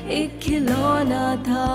एक खिलौना था।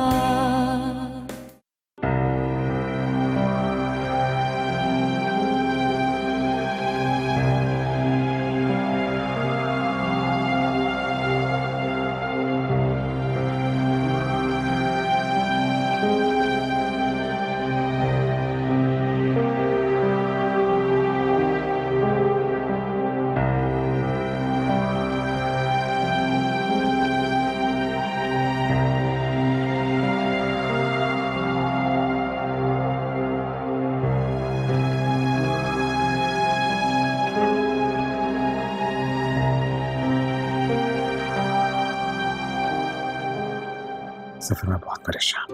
सफर में बहुत परेशान।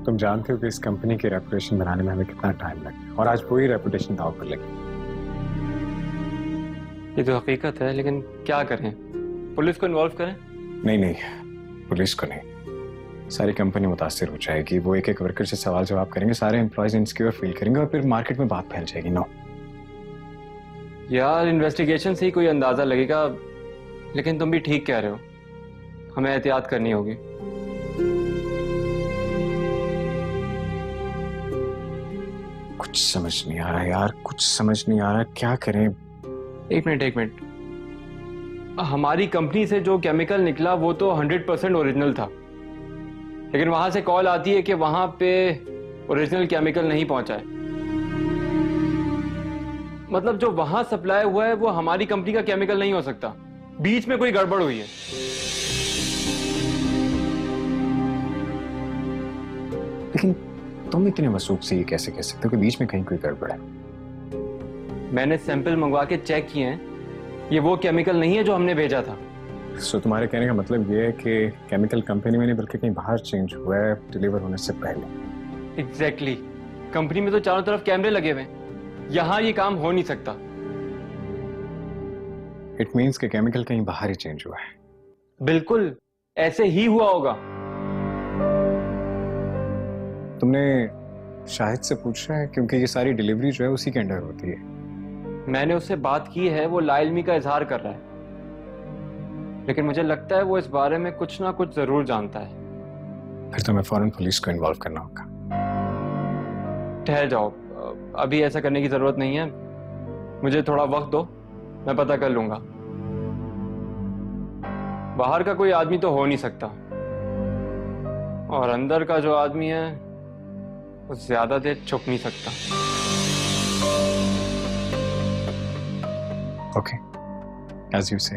तुम जानते हो कि इस कंपनी की रेपुटेशन बनाने में हमें कितना टाइम लगा और आज पूरी रेपुटेशन दांव पर लगी। ये तो हकीकत है, लेकिन क्या करें? पुलिस को इन्वॉल्व करें? नहीं, पुलिस को नहीं, सारी कंपनी मुतासिर हो जाएगी। वो एक एक वर्कर से सवाल जवाब करेंगे, सारे एम्प्लॉयज इनसिक्योर फील करेंगे और फिर मार्केट में बात फैल जाएगी। नो यार, इन्वेस्टिगेशन से ही कोई अंदाजा लगेगा, लेकिन तुम भी ठीक कह रहे हो, हमें एहतियात करनी होगी। कुछ समझ नहीं आ रहा यार, कुछ समझ नहीं आ रहा, क्या करें? एक मिनट, हमारी कंपनी से जो केमिकल निकला वो तो 100% ओरिजिनल था, लेकिन वहां से कॉल आती है कि वहां पे ओरिजिनल केमिकल नहीं पहुंचा है। मतलब जो वहां सप्लाई हुआ है वो हमारी कंपनी का केमिकल नहीं हो सकता, बीच में कोई गड़बड़ हुई है। लेकिन तुम इतने वसूख से ये कैसे कह सकते हो कि बीच में कहीं कोई गड़बड़ है? मैंने सैंपल मंगवा के चेक किए हैं, ये वो केमिकल नहीं है जो हमने भेजा था। सो तुम्हारे कहने का मतलब ये है कि केमिकल कंपनी में नहीं बल्कि कहीं बाहर चेंज हुआ है डिलीवर होने से पहले। एग्जैक्टली। कंपनी में तो चारों तरफ कैमरे लगे हुए हैं, यहां ये काम हो नहीं सकता। इट मीन्स कि केमिकल कहीं बाहर ही चेंज हुआ है। बिल्कुल ऐसे ही हुआ होगा। तुमने शाहिद से पूछा है? क्योंकि ये सारी डिलीवरी जो है उसी के अंडर होती है। मैंने उससे बात की है, वो लाइल्मी का इजहार कर रहा है, लेकिन मुझे लगता है वो इस बारे में कुछ ना कुछ जरूर जानता है। फिर तुम्हें फौरन पुलिस को इन्वॉल्व करना होगा। ठहर जाओ, अभी ऐसा करने की जरूरत नहीं है, मुझे थोड़ा वक्त दो, मैं पता कर लूंगा। बाहर का कोई आदमी तो हो नहीं सकता, और अंदर का जो आदमी है वो ज्यादा देर छुप नहीं सकता। ओके, एज यू से।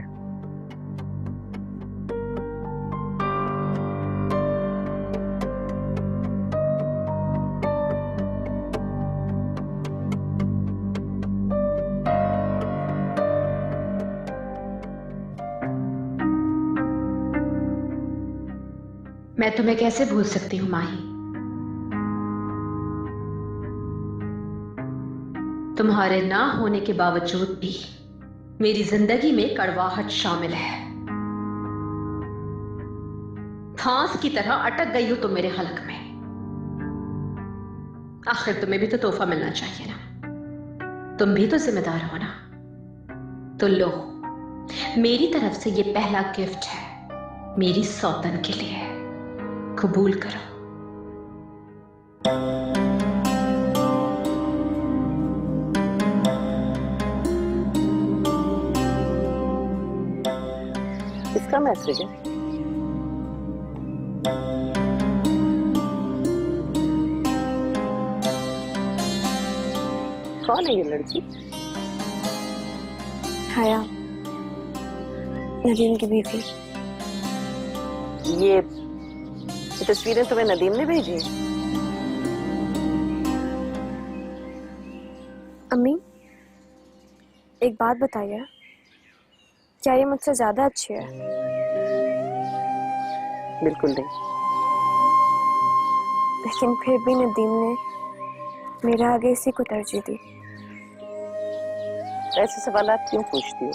मैं तुम्हें कैसे भूल सकती हूँ माही? तुम्हारे ना होने के बावजूद भी मेरी जिंदगी में कड़वाहट शामिल है। फांस की तरह अटक गई हो तुम मेरे हलक में। आखिर तुम्हें भी तो तोहफा मिलना चाहिए ना, तुम भी तो जिम्मेदार हो ना। तो लो, मेरी तरफ से ये पहला गिफ्ट है मेरी सौतन के लिए, कबूल करो। किसका मैसेज है? कौन है ये लड़की? हया, नदीम की बीवी। ये तस्वीरें तुम्हें नदीम ने भेजी? अम्मी, एक बात बताइए, क्या ये मुझसे ज्यादा अच्छी है? बिल्कुल नहीं। लेकिन फिर भी नदीम ने मेरे आगे इसी को तरजीह दी। ऐसे सवालात क्यों पूछती हो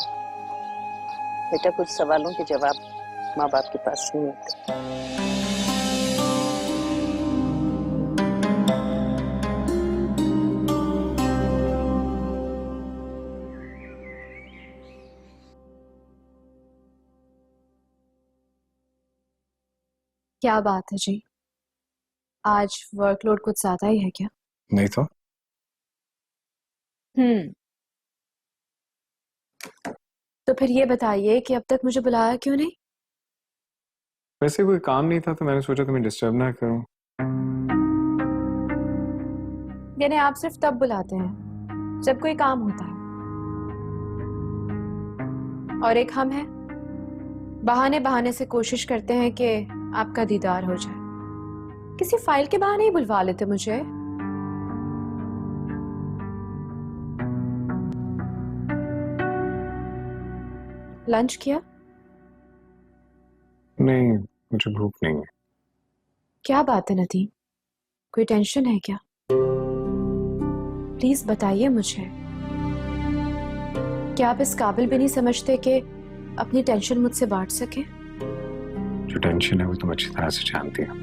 बेटा? कुछ सवालों के जवाब माँ बाप के पास नहीं होते। क्या बात है जी, आज वर्कलोड कुछ ज्यादा ही है क्या? नहीं तो तो फिर ये बताइए कि अब तक मुझे बुलाया क्यों नहीं? वैसे कोई काम नहीं था तो मैंने सोचा तुम्हें डिस्टर्ब ना करूं। यानी आप सिर्फ तब बुलाते हैं जब कोई काम होता है, और एक हम हैं, बहाने बहाने से कोशिश करते हैं कि आपका दीदार हो जाए। किसी फाइल के बहाने ही बुलवा लेते मुझे। लंच किया? नहीं, मुझे भूख नहीं है। क्या बात है नदीम, कोई टेंशन है क्या? प्लीज बताइए मुझे। क्या आप इस काबिल भी नहीं समझते कि अपनी टेंशन मुझसे बांट सके? जो टेंशन है वो तुम अच्छी तरह से जानती हो।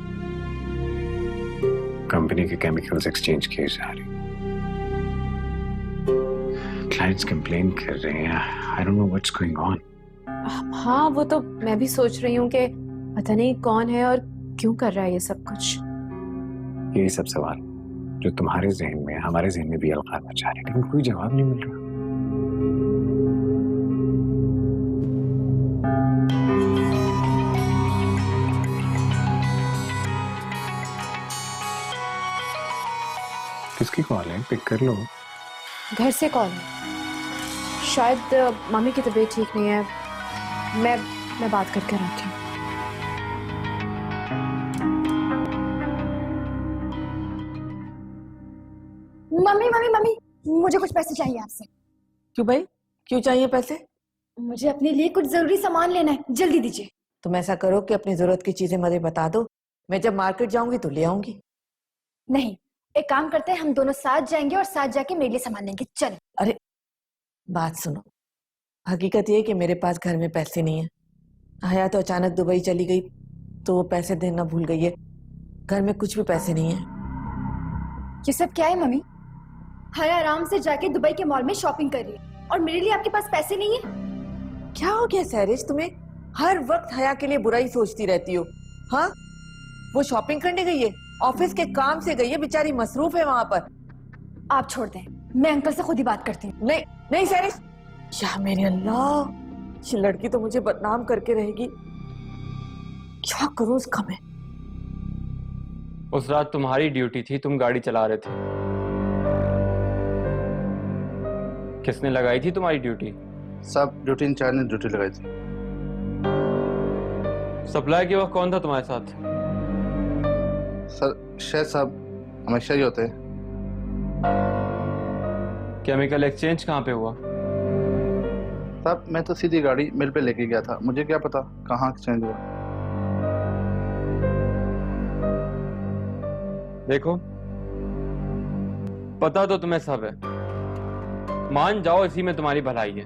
कंपनी के केमिकल्स एक्सचेंज किए जा रहे हैं, क्लाइंट्स कंप्लेन कर रहे हैं। I don't know what's going on. हाँ, वो तो मैं भी सोच रही हूँ कि पता नहीं कौन है और क्यों कर रहा है ये सब कुछ। यही सब सवाल जो तुम्हारे जहन में, हमारे जहन में भी अलगार मचा रहे हैं, लेकिन कोई जवाब नहीं मिल रहा। किसकी कॉल है? पिक कर लो। घर से कॉल है, शायद मम्मी की तबीयत ठीक नहीं है। मैं बात करके आती हूँ। मम्मी मम्मी मम्मी, मुझे कुछ पैसे चाहिए आपसे। क्यों भाई, क्यों चाहिए पैसे? मुझे अपने लिए कुछ जरूरी सामान लेना है, जल्दी दीजिए। तुम ऐसा करो कि अपनी जरूरत की चीजें मुझे बता दो, मैं जब मार्केट जाऊंगी तो ले आऊंगी। नहीं, एक काम करते हैं, हम दोनों साथ जाएंगे और साथ जाके मेरे लिए सामान लेंगे। चल। अरे बात सुनो, हकीकत ये है कि मेरे पास घर में पैसे नहीं है। हया तो अचानक दुबई चली गई तो वो पैसे देना भूल गई है। घर में कुछ भी पैसे नहीं है। ये सब क्या है मम्मी? हया आराम से जाके दुबई के मॉल में शॉपिंग कर रही है और मेरे लिए आपके पास पैसे नहीं है? क्या हो गया सहरिश, तुम्हें हर वक्त हया के लिए बुराई सोचती रहती हो? हाँ, वो शॉपिंग करने गई है, ऑफिस के काम से गई है, बेचारी मसरूफ है वहां पर। आप छोड़ दें, मैं अंकल से खुद ही बात करती हूँ। नहीं नहीं सहरिश, या मेरे अल्लाह, ये लड़की तो मुझे बदनाम करके रहेगी। क्या करूं उसका मैं? उस रात तुम्हारी ड्यूटी थी, तुम गाड़ी चला रहे थे। किसने लगाई थी तुम्हारी ड्यूटी? सब ड्यूटी इंचार्ज ने ड्यूटी लगाई थी। सप्लाई के वक्त कौन था तुम्हारे साथ? सर शेख साहब हमेशा ही होते हैं। केमिकल एक्सचेंज कहाँ पे हुआ? साहब मैं तो सीधी गाड़ी मिल पे लेके गया था, मुझे क्या पता कहाँ एक्सचेंज हुआ। देखो, पता तो तुम्हें सब है, मान जाओ इसी में तुम्हारी भलाई है।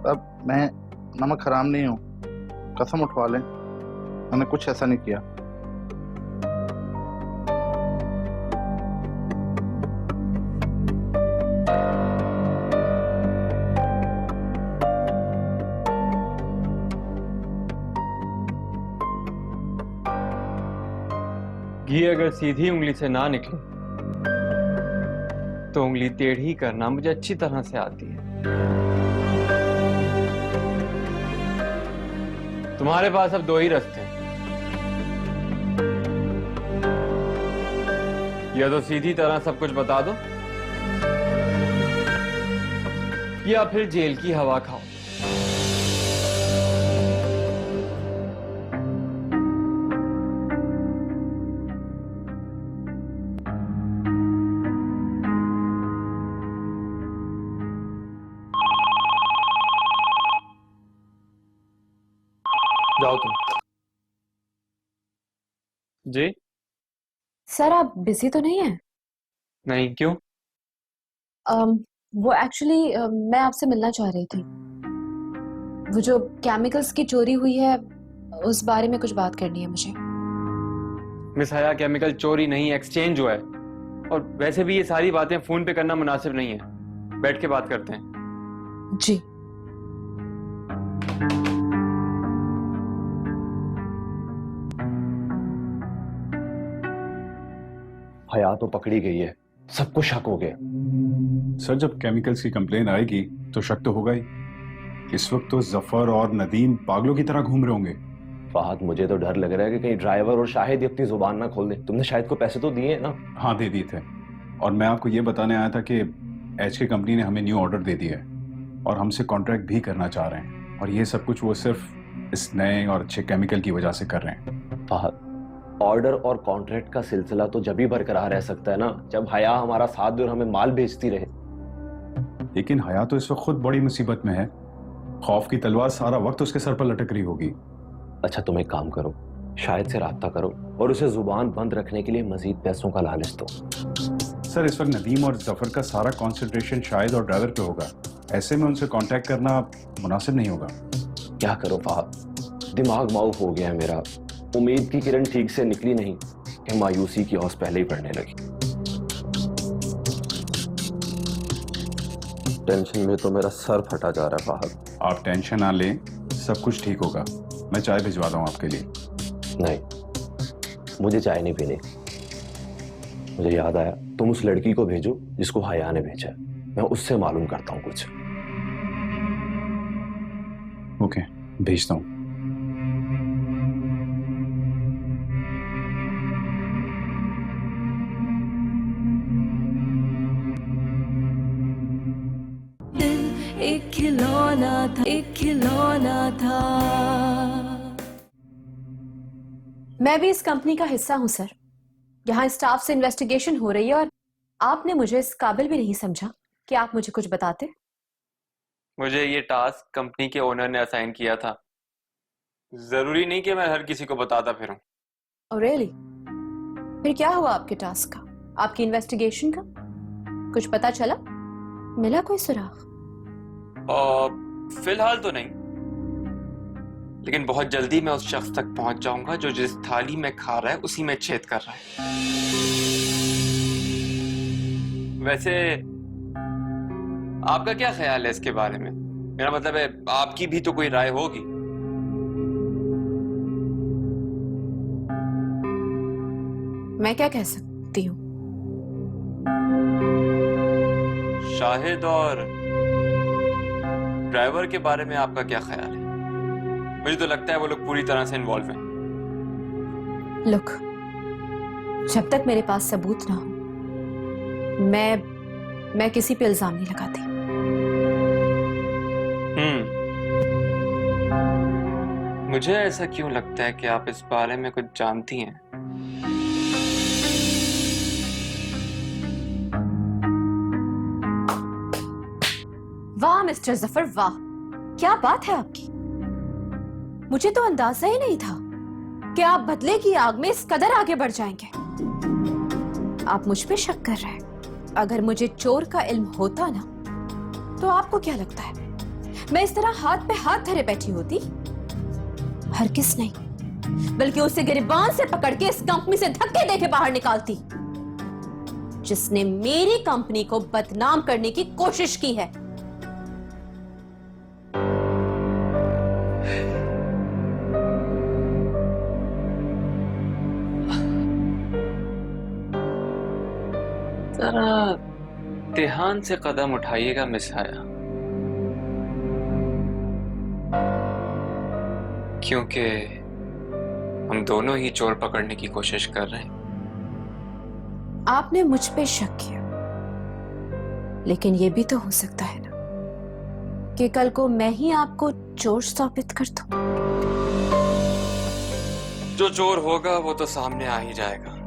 अब मैं नमक हराम नहीं हूँ, कसम उठवा लें, मैंने कुछ ऐसा नहीं किया। घी अगर सीधी उंगली से ना निकले तो उंगली टेढ़ी करना मुझे अच्छी तरह से आती है। तुम्हारे पास अब दो ही रास्ते हैं, या तो सीधी तरह सब कुछ बता दो या फिर जेल की हवा खाओ। जाओ तुम। जी? सर आप बिजी तो नहीं है? नहीं, क्यों? वो एक्चुअली मैं आपसे मिलना चाह रही थी। वो जो केमिकल्स की चोरी हुई है उस बारे में कुछ बात करनी है मुझे। मिस हया, केमिकल चोरी नहीं, एक्सचेंज हुआ है। और वैसे भी ये सारी बातें फोन पे करना मुनासिब नहीं है, बैठ के बात करते हैं। जी। हया तो पकड़ी गई है, सबको शक हो गया। सर जब केमिकल्स की कंप्लेन आएगी तो शक तो होगा ही। इस वक्त तो जफर और नदीम पागलों की तरह घूम रहे होंगे। फहद मुझे तो डर लग रहा है कि कहीं ड्राइवर और शाहिद अपनी जुबान ना खोल दे। तुमने शाहिद को पैसे तो दिए हैं ना? हाँ दे दिए थे, और मैं आपको ये बताने आया था कि HK कंपनी ने हमें न्यू ऑर्डर दे दिया है और हमसे कॉन्ट्रैक्ट भी करना चाह रहे हैं, और ये सब कुछ वो सिर्फ इस नए और अच्छे केमिकल की वजह से कर रहे हैं। फहद, ऑर्डर और कॉन्ट्रैक्ट का सिलसिला तो जब ही बरकरार रह सकता है ना जब हया हमारा साथ दे और हमें माल भेजती रहे। लेकिन हया तो इस वक्त खुद बड़ी मुसीबत में है, खौफ की तलवार सारा वक्त उसके सर पर लटक रही होगी। अच्छा तुम एक काम करो, शाहिद से राब्ता करो और उसे जुबान बंद रखने के लिए मजीद पैसों का लालच दो। सर इस वक्त नदीम और जफर का सारा कंसंट्रेशन शाहिद और ड्राइवर पे होगा, ऐसे में उनसे कांटेक्ट करना मुनासिब नहीं होगा। क्या करो फहद, दिमाग माऊफ हो गया है मेरा। उम्मीद की किरण ठीक से निकली नहीं कि मायूसी की औस पहले ही बढ़ने लगी। टेंशन में तो मेरा सर फटा जा रहा है फहद। आप टेंशन ना लें, सब कुछ ठीक होगा। मैं चाय भिजवाता हूँ आपके लिए। नहीं, मुझे चाय नहीं पीनी। मुझे याद आया, तुम उस लड़की को भेजो जिसको हया ने भेजा है, मैं उससे मालूम करता हूँ कुछ। ओके, भेजता हूँ। एक खिलौना था, एक खिलौना था। मैं भी इस कंपनी का हिस्सा हूं सर। यहाँ स्टाफ से इन्वेस्टिगेशन हो रही है और आपने मुझे इस काबिल भी नहीं समझा कि आप मुझे कुछ बताते। मुझे ये टास्क कंपनी के ओनर ने असाइन किया था, जरूरी नहीं कि मैं हर किसी को बताता फिरूं। Oh really? फिर क्या हुआ आपके टास्क का, आपकी इन्वेस्टिगेशन का? कुछ पता चला? मिला कोई सुराग? फिलहाल तो नहीं, लेकिन बहुत जल्दी मैं उस शख्स तक पहुंच जाऊंगा जो जिस थाली में खा रहा है उसी में छेद कर रहा है। वैसे आपका क्या ख्याल है इसके बारे में? मेरा मतलब है आपकी भी तो कोई राय होगी। मैं क्या कह सकती हूँ? शाहिद और ड्राइवर के बारे में आपका क्या ख्याल है? मुझे तो लगता है वो लोग पूरी तरह से इन्वॉल्व हैं। लुक, जब तक मेरे पास सबूत ना हो मैं किसी पे इल्जाम नहीं लगाती। मुझे ऐसा क्यों लगता है कि आप इस बारे में कुछ जानती हैं? वाह मिस्टर जफर वाह, क्या बात है आपकी। मुझे तो अंदाजा ही नहीं था कि आप बदले की आग में इस कदर आगे बढ़ जाएंगे। आप मुझ पे शक कर रहे हैं। अगर मुझे चोर का इल्म होता ना तो आपको क्या लगता है मैं इस तरह हाथ पे हाथ धरे बैठी होती? हरगिज़ नहीं, बल्कि उसे गिरबान से पकड़ के इस कंपनी से धक्के देके बाहर निकालती जिसने मेरी कंपनी को बदनाम करने की कोशिश की है। जरा ध्यान से कदम उठाइएगा मिस हया, क्योंकि हम दोनों ही चोर पकड़ने की कोशिश कर रहे हैं। आपने मुझ पे शक किया, लेकिन यह भी तो हो सकता है ना कि कल को मैं ही आपको चोर साबित कर दूं। जो चोर होगा वो तो सामने आ ही जाएगा।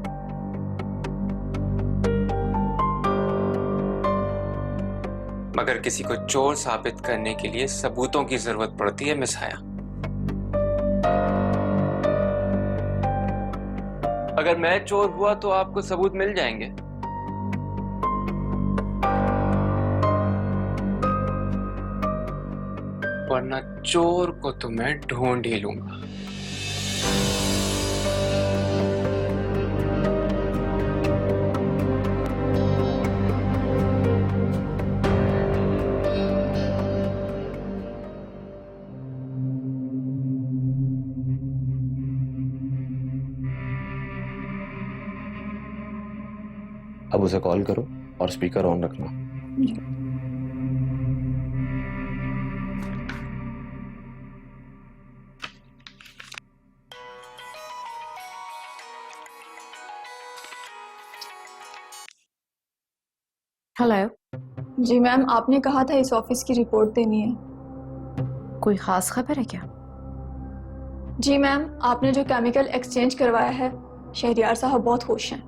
मगर किसी को चोर साबित करने के लिए सबूतों की जरूरत पड़ती है मिस हया। अगर मैं चोर हुआ तो आपको सबूत मिल जाएंगे, वरना चोर को तो मैं ढूंढ ही लूंगा। अब उसे कॉल करो और स्पीकर ऑन रखना। हेलो। जी मैम, आपने कहा था इस ऑफिस की रिपोर्ट देनी है। कोई खास खबर है क्या? जी मैम, आपने जो केमिकल एक्सचेंज करवाया है, शहरियार साहब बहुत खुश हैं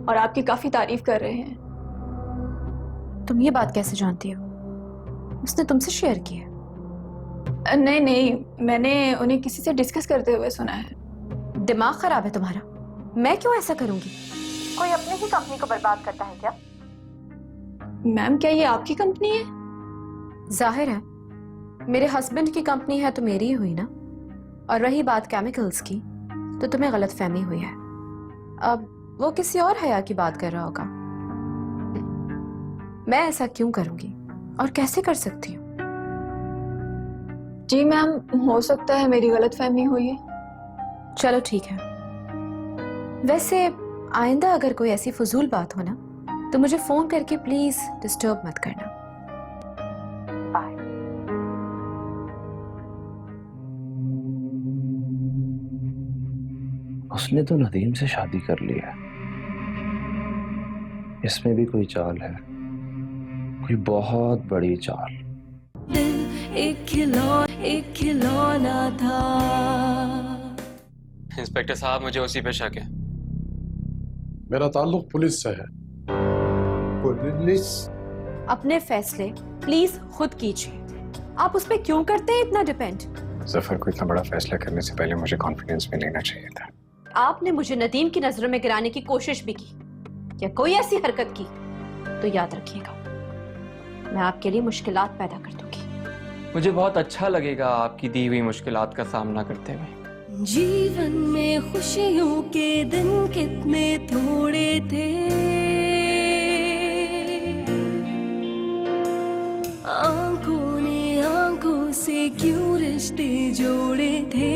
और आपकी काफी तारीफ कर रहे हैं। तुम ये बात कैसे जानती हो? उसने तुमसे शेयर की है? नहीं नहीं, मैंने उन्हें किसी से डिस्कस करते हुए सुना है। दिमाग खराब है तुम्हारा? मैं क्यों ऐसा करूंगी? कोई अपनी ही कंपनी को बर्बाद करता है क्या? मैम, क्या ये आपकी कंपनी है? जाहिर है, मेरे हस्बैंड की कंपनी है तो मेरी ही हुई ना। और रही बात केमिकल्स की, तो तुम्हें गलतफहमी हुई है। अब वो किसी और हया की बात कर रहा होगा। मैं ऐसा क्यों करूंगी और कैसे कर सकती हूँ? जी मैम, हो सकता है मेरी गलतफहमी हुई है। चलो ठीक है। वैसे आइंदा अगर कोई ऐसी फजूल बात हो ना, तो मुझे फोन करके प्लीज डिस्टर्ब मत करना। बाय। उसने तो नदीम से शादी कर ली है। इसमें भी कोई चाल है, कोई बहुत बड़ी चाल। दिल एक खिलौना था। इंस्पेक्टर साहब, मुझे उसी पे शक है। मेरा ताल्लुक पुलिस से है। पुलिस? अपने फैसले प्लीज खुद कीजिए। आप उस पर क्यों करते हैं इतना डिपेंड? जफर को इतना बड़ा फैसला करने से पहले मुझे कॉन्फिडेंस में लेना चाहिए था। आपने मुझे नदीम की नजरों में गिराने की कोशिश भी की, या कोई ऐसी हरकत की, तो याद रखिएगा, मैं आपके लिए मुश्किलात पैदा कर दूंगी। मुझे बहुत अच्छा लगेगा आपकी दी हुई मुश्किलात का सामना करते हुए। जीवन में खुशियों के दिन कितने थोड़े थे, आंखों ने आंखों से क्यों रिश्ते जोड़े थे।